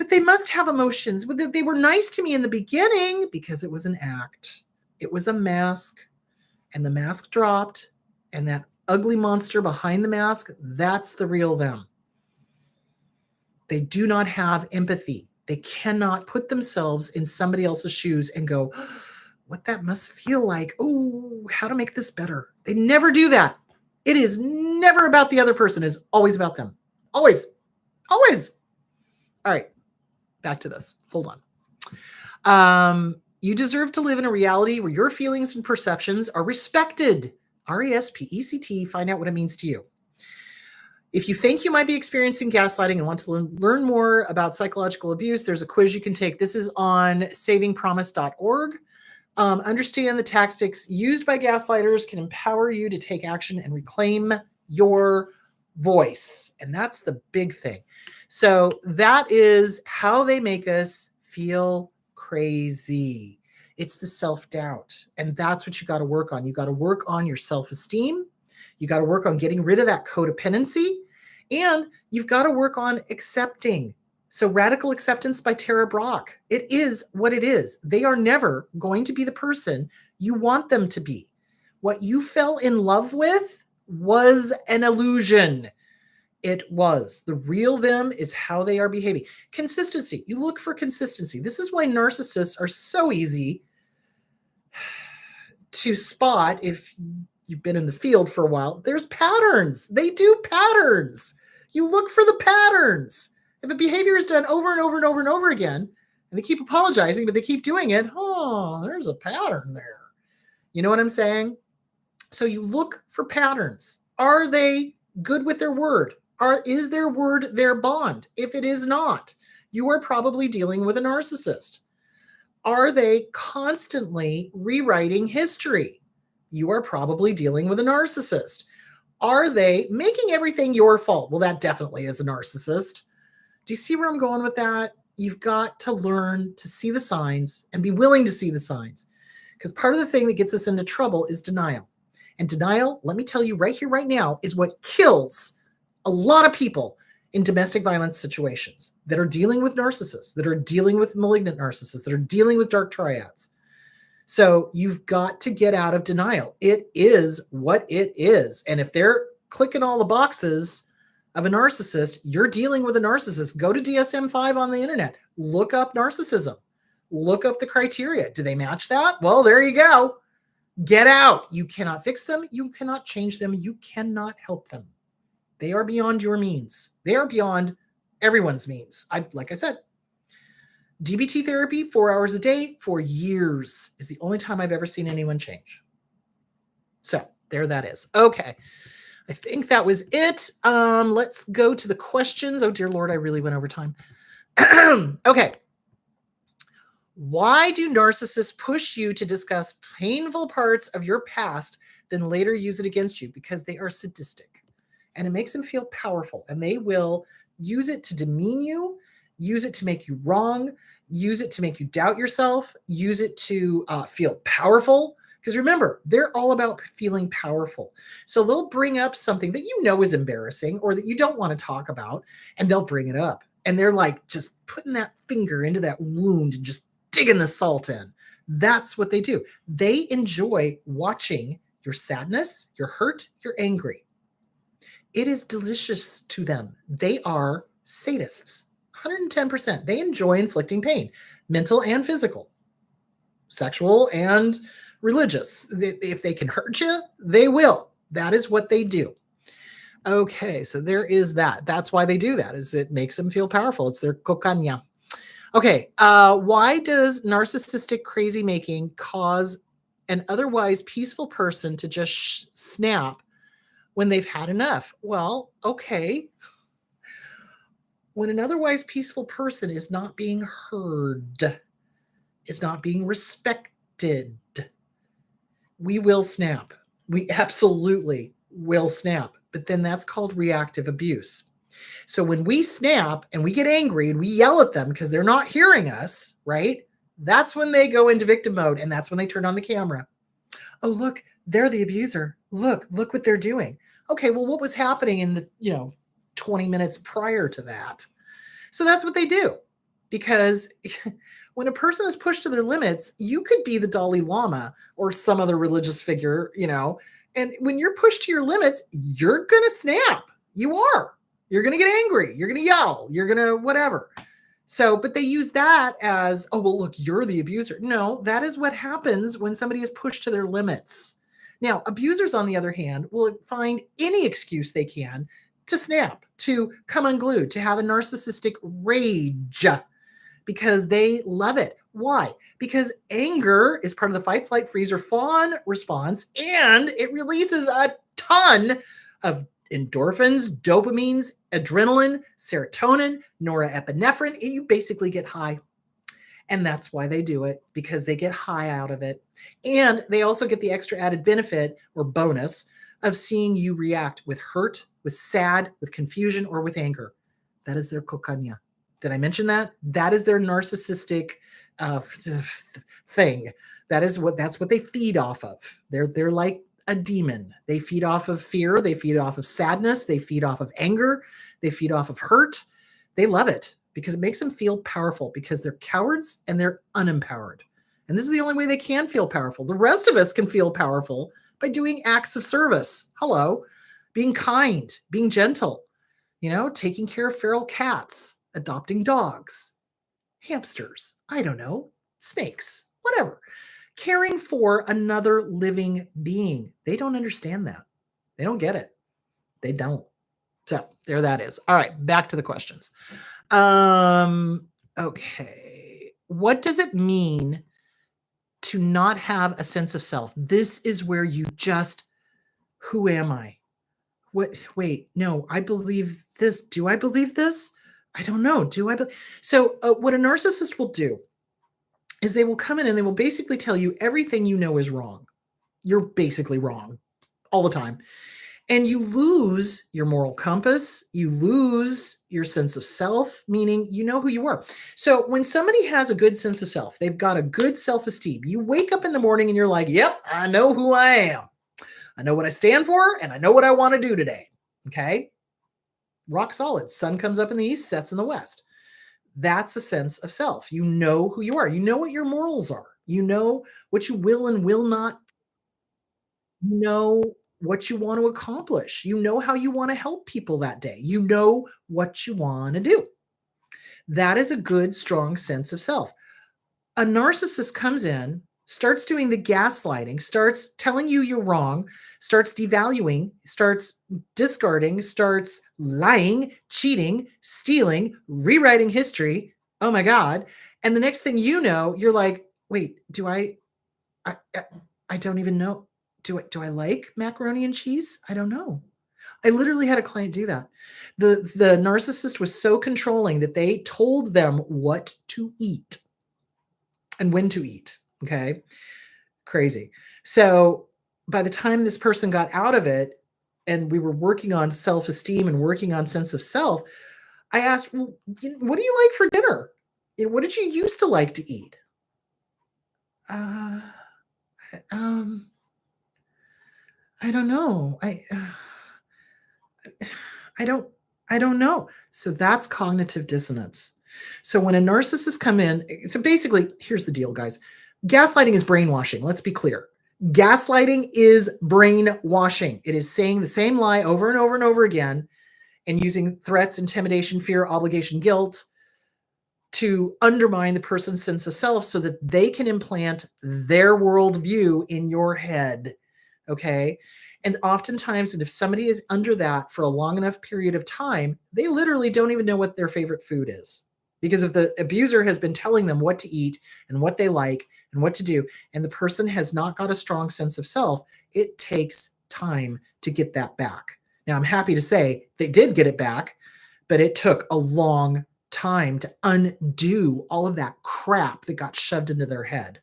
they must have emotions. They were nice to me in the beginning because it was an act. It was a mask, and the mask dropped, and that ugly monster behind the mask, that's the real them. They do not have empathy. They cannot put themselves in somebody else's shoes and go, what that must feel like. Oh, how to make this better. They never do that. It is never about the other person. It is always about them. Always. Always. All right. Back to this. Hold on. You deserve to live in a reality where your feelings and perceptions are respected. RESPECT. Find out what it means to you. If you think you might be experiencing gaslighting and want to learn more about psychological abuse, there's a quiz you can take. This is on savingpromise.org. Understand the tactics used by gaslighters can empower you to take action and reclaim your voice. And that's the big thing. So that is how they make us feel crazy. It's the self-doubt. And that's what you got to work on. You got to work on your self-esteem. You got to work on getting rid of that codependency. And you've got to work on accepting. So Radical Acceptance by Tara Brach. It is what it is. They are never going to be the person you want them to be. What you fell in love with was an illusion. It was. The real them is how they are behaving. Consistency. You look for consistency. This is why narcissists are so easy to spot if you've been in the field for a while. There's patterns. They do patterns. You look for the patterns. If a behavior is done over and over and over and over again, and they keep apologizing, but they keep doing it, oh, there's a pattern there. You know what I'm saying? So you look for patterns. Are they good with their word? Is their word their bond? If it is not, you are probably dealing with a narcissist. Are they constantly rewriting history? You are probably dealing with a narcissist. Are they making everything your fault? Well, that definitely is a narcissist. Do you see where I'm going with that? You've got to learn to see the signs and be willing to see the signs. Because part of the thing that gets us into trouble is denial. And denial, let me tell you right here, right now, is what kills a lot of people in domestic violence situations that are dealing with narcissists, that are dealing with malignant narcissists, that are dealing with dark triads. So you've got to get out of denial. It is what it is. And if they're clicking all the boxes of a narcissist, you're dealing with a narcissist. Go to DSM-5 on the internet. Look up narcissism. Look up the criteria. Do they match that? Well, there you go. Get out. You cannot fix them. You cannot change them. You cannot help them. They are beyond your means. They are beyond everyone's means. Like I said, DBT therapy, 4 hours a day for years is the only time I've ever seen anyone change. So there that is. Okay. I think that was it. Let's go to the questions. Oh, dear Lord, I really went over time. Okay. Why do narcissists push you to discuss painful parts of your past, then later use it against you? Because they are sadistic. And it makes them feel powerful. And they will use it to demean you, use it to make you wrong, use it to make you doubt yourself, use it to feel powerful. Because remember, they're all about feeling powerful. So they'll bring up something that you know is embarrassing or that you don't want to talk about, and they'll bring it up. And they're like just putting that finger into that wound and just digging the salt in. That's what they do. They enjoy watching your sadness, your hurt, your angry. It is delicious to them. They are sadists. 110%. They enjoy inflicting pain, mental and physical, sexual and religious. If they can hurt you, they will. That is what they do. Okay, so there is that. That's why they do that, is it makes them feel powerful. It's their cocaña. Okay, why does narcissistic crazy making cause an otherwise peaceful person to just snap when they've had enough? Well, okay. When an otherwise peaceful person is not being heard, is not being respected, we will snap. We absolutely will snap. But then that's called reactive abuse. So when we snap and we get angry and we yell at them because they're not hearing us, right? That's when they go into victim mode, and that's when they turn on the camera. Oh, look, they're the abuser. Look what they're doing. Okay, well, what was happening in the 20 minutes prior to that? So that's what they do. Because when a person is pushed to their limits, you could be the Dalai Lama or some other religious figure, and when you're pushed to your limits, you're going to snap. You are. You're going to get angry. You're going to yell. You're going to whatever. So, but they use that as, oh, well, look, you're the abuser. No, that is what happens when somebody is pushed to their limits. Now, abusers, on the other hand, will find any excuse they can to snap, to come unglued, to have a narcissistic rage, because they love it. Why? Because anger is part of the fight, flight, freeze, or fawn response, and it releases a ton of endorphins, dopamines, adrenaline, serotonin, norepinephrine. You basically get high. And that's why they do it, because they get high out of it. And they also get the extra added benefit or bonus of seeing you react with hurt, with sad, with confusion, or with anger. That is their cocaña. Did I mention that? That is their narcissistic thing. That's what they feed off of. They're like a demon. They feed off of fear. They feed off of sadness. They feed off of anger. They feed off of hurt. They love it because it makes them feel powerful, because they're cowards and they're unempowered. And this is the only way they can feel powerful. The rest of us can feel powerful by doing acts of service. Hello, being kind, being gentle, taking care of feral cats, adopting dogs, hamsters, I don't know, snakes, whatever. Caring for another living being. They don't understand that. They don't get it. They don't. So there that is. All right, back to the questions. Okay. What does it mean to not have a sense of self? This is where you just, who am I? Wait, no, I believe this. Do I believe this? I don't know. So what a narcissist will do is they will come in and they will basically tell you everything you know is wrong. You're basically wrong all the time. And you lose your moral compass. You lose your sense of self, meaning you know who you are. So when somebody has a good sense of self, they've got a good self-esteem. You wake up in the morning and you're like, yep, I know who I am. I know what I stand for, and I know what I want to do today. Okay? Rock solid. Sun comes up in the east, sets in the west. That's a sense of self. You know who you are. You know what your morals are. You know what you will and will not. You know what you want to accomplish. You know how you want to help people that day. You know what you want to do. That is a good, strong sense of self. A narcissist comes in, starts doing the gaslighting, starts telling you you're wrong, starts devaluing, starts discarding, starts lying, cheating, stealing, rewriting history. Oh my God. And the next thing you know, you're like, wait, I don't even know. Do I like macaroni and cheese? I don't know. I literally had a client do that. The narcissist was so controlling that they told them what to eat and when to eat. Okay. Crazy. So by the time this person got out of it and we were working on self-esteem and working on sense of self, I asked, well, what do you like for dinner? What did you used to like to eat? I don't know. I don't know. So that's cognitive dissonance. So when a narcissist come in, so basically, here's the deal, guys. Gaslighting is brainwashing. Let's be clear. Gaslighting is brainwashing. It is saying the same lie over and over and over again and using threats, intimidation, fear, obligation, guilt to undermine the person's sense of self so that they can implant their worldview in your head. Okay. And oftentimes, and if somebody is under that for a long enough period of time, they literally don't even know what their favorite food is. Because if the abuser has been telling them what to eat and what they like and what to do, and the person has not got a strong sense of self, it takes time to get that back. Now, I'm happy to say they did get it back, but it took a long time to undo all of that crap that got shoved into their head.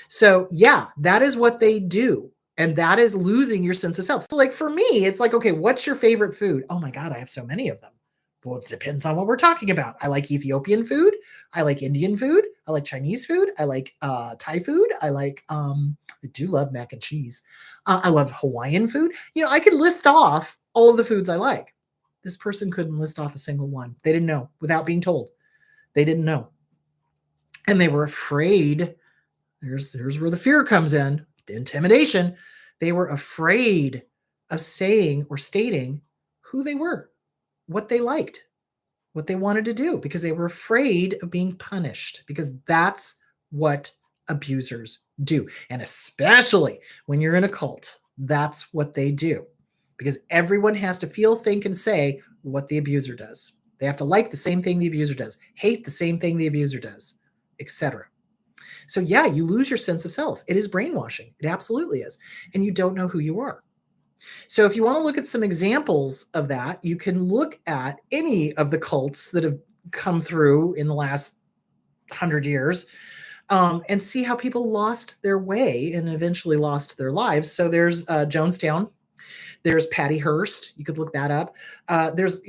So, yeah, that is what they do. And that is losing your sense of self. So, like for me, it's like, okay, what's your favorite food? Oh my God, I have so many of them. Well, it depends on what we're talking about. I like Ethiopian food. I like Indian food. I like Chinese food. I like Thai food. I like, I do love mac and cheese. I love Hawaiian food. You know, I could list off all of the foods I like. This person couldn't list off a single one. They didn't know without being told. They didn't know. And they were afraid. Here's where the fear comes in, the intimidation. They were afraid of saying or stating who they were, what they liked, what they wanted to do, because they were afraid of being punished, because that's what abusers do. And especially when you're in a cult, that's what they do, because everyone has to feel, think, and say what the abuser does. They have to like the same thing the abuser does, hate the same thing the abuser does, etc. So yeah, you lose your sense of self. It is brainwashing. It absolutely is. And you don't know who you are. So if you want to look at some examples of that, you can look at any of the cults that have come through in the last 100 years and see how people lost their way and eventually lost their lives. So there's Jonestown. There's Patty Hearst. You could look that up. There's,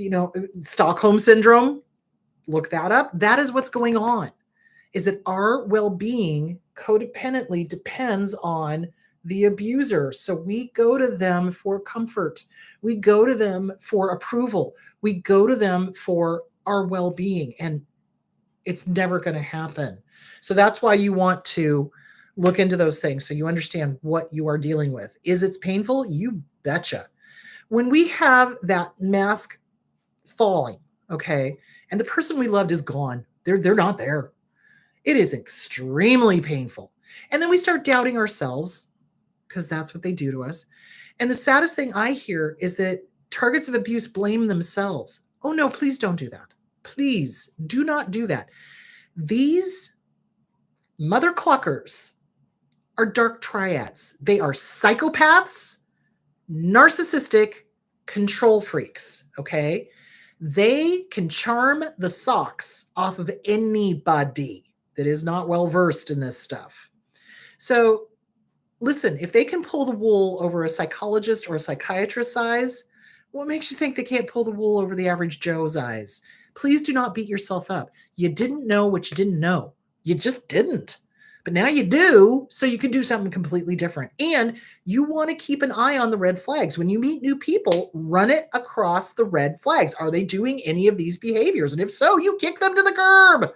Stockholm Syndrome. Look that up. That is what's going on, is that our well-being codependently depends on the abuser. So we go to them for comfort. We go to them for approval. We go to them for our well-being, and it's never going to happen. So that's why you want to look into those things so you understand what you are dealing with. Is it painful? You betcha. When we have that mask falling, okay, and the person we loved is gone, they're not there. It is extremely painful. And then we start doubting ourselves, because that's what they do to us. And the saddest thing I hear is that targets of abuse blame themselves. Oh no, please don't do that. Please do not do that. These mother cluckers are dark triads. They are psychopaths, narcissistic, control freaks, okay? They can charm the socks off of anybody that is not well versed in this stuff. So listen, if they can pull the wool over a psychologist or a psychiatrist's eyes, what makes you think they can't pull the wool over the average Joe's eyes? Please do not beat yourself up. You didn't know what you didn't know. You just didn't. But now you do, so you can do something completely different. And you want to keep an eye on the red flags. When you meet new people, run it across the red flags. Are they doing any of these behaviors? And if so, you kick them to the curb.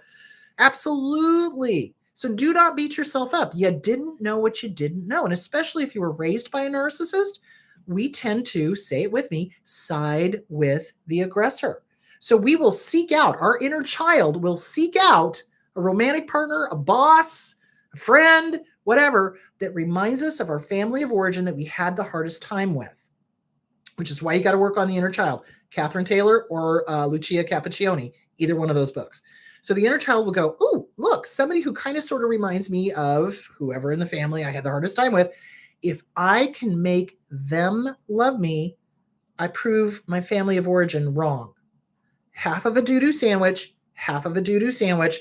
Absolutely. So do not beat yourself up. You didn't know what you didn't know. And especially if you were raised by a narcissist, we tend to, say it with me, side with the aggressor. So we will seek out, our inner child will seek out a romantic partner, a boss, a friend, whatever, that reminds us of our family of origin that we had the hardest time with, which is why you got to work on the inner child. Catherine Taylor or Lucia Cappuccioni, either one of those books. So the inner child will go, oh, look, somebody who kind of sort of reminds me of whoever in the family I had the hardest time with. If I can make them love me, I prove my family of origin wrong. Half of a doo-doo sandwich, half of a doo-doo sandwich,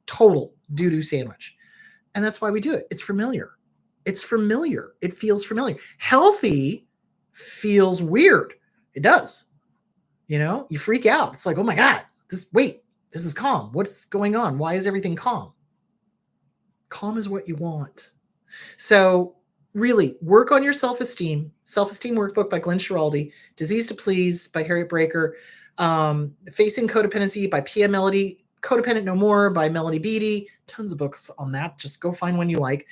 total doo-doo sandwich. And that's why we do it. It's familiar. It's familiar. It feels familiar. Healthy feels weird. It does. You freak out. It's like, oh my God, this is calm. What's going on? Why is everything calm? Calm is what you want. So really work on your self-esteem. Self-esteem workbook by Glenn Schiraldi. Disease to Please by Harriet Breaker. Facing Codependency by Pia Melody. Codependent No More by Melanie Beattie. Tons of books on that. Just go find one you like.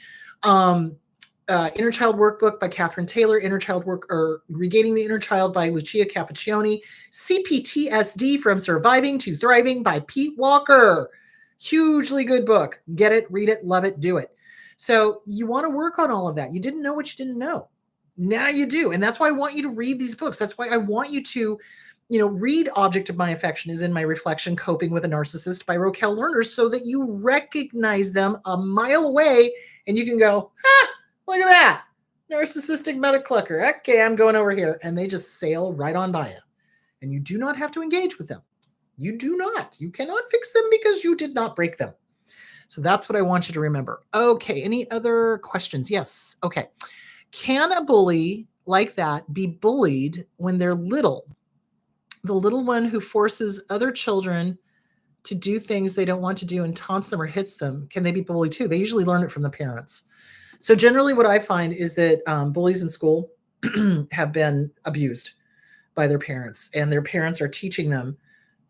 Inner Child Workbook by Catherine Taylor, Inner Child Work or Regaining the Inner Child by Lucia Cappuccioni, CPTSD From Surviving to Thriving by Pete Walker. Hugely good book. Get it, read it, love it, do it. So you want to work on all of that. You didn't know what you didn't know. Now you do. And that's why I want you to read these books. That's why I want you to, read Object of My Affection is in My Reflection, Coping with a Narcissist by Raquel Lerner, so that you recognize them a mile away and you can go, look at that. Narcissistic meta clucker. Okay, I'm going over here. And they just sail right on by you. And you do not have to engage with them. You do not. You cannot fix them because you did not break them. So that's what I want you to remember. Okay, any other questions? Yes. Okay. Can a bully like that be bullied when they're little? The little one who forces other children to do things they don't want to do and taunts them or hits them, can they be bullied too? They usually learn it from the parents. So generally what I find is that bullies in school have been abused by their parents, and their parents are teaching them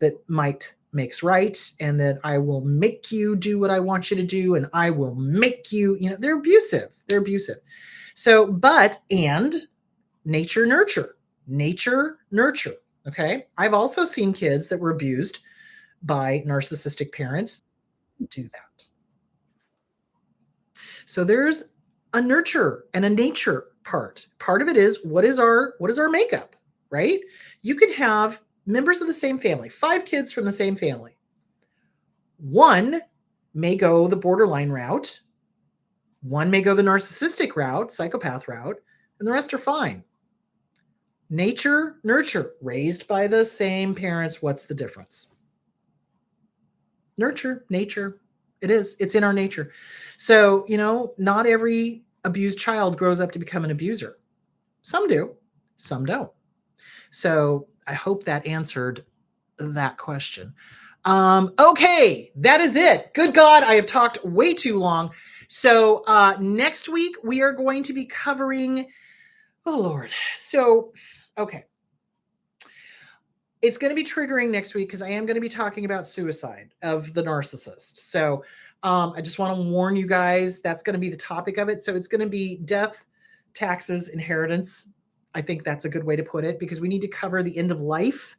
that might makes right, and that I will make you do what I want you to do, and I will make you, they're abusive. They're abusive. So, and nature, nurture. Okay. I've also seen kids that were abused by narcissistic parents do that. So there's a nurture and a nature part. Part of it is what is our makeup, right? You can have members of the same family, 5 kids from the same family. One may go the borderline route. One may go the narcissistic route, psychopath route, and the rest are fine. Nature, nurture, raised by the same parents. What's the difference? Nurture, nature. It is. It's in our nature. So, not every abused child grows up to become an abuser. Some do, some don't. So I hope that answered that question. Okay, that is it. Good God, I have talked way too long. So next week we are going to be covering, oh Lord. So, okay. It's going to be triggering next week because I am going to be talking about suicide of the narcissist. So I just want to warn you guys, that's going to be the topic of it. So it's going to be death, taxes, inheritance. I think that's a good way to put it, because we need to cover the end of life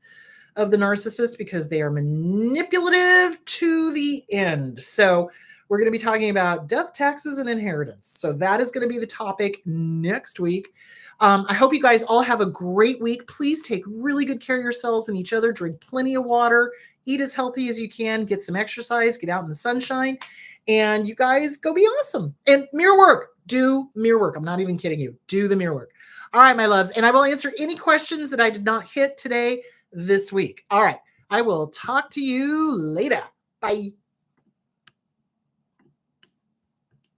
of the narcissist because they are manipulative to the end. So we're going to be talking about death, taxes, and inheritance. So that is going to be the topic next week. I hope you guys all have a great week. Please take really good care of yourselves and each other. Drink plenty of water. Eat as healthy as you can. Get some exercise. Get out in the sunshine. And you guys go be awesome. And mirror work. Do mirror work. I'm not even kidding you. Do the mirror work. All right, my loves. And I will answer any questions that I did not hit today this week. All right. I will talk to you later. Bye.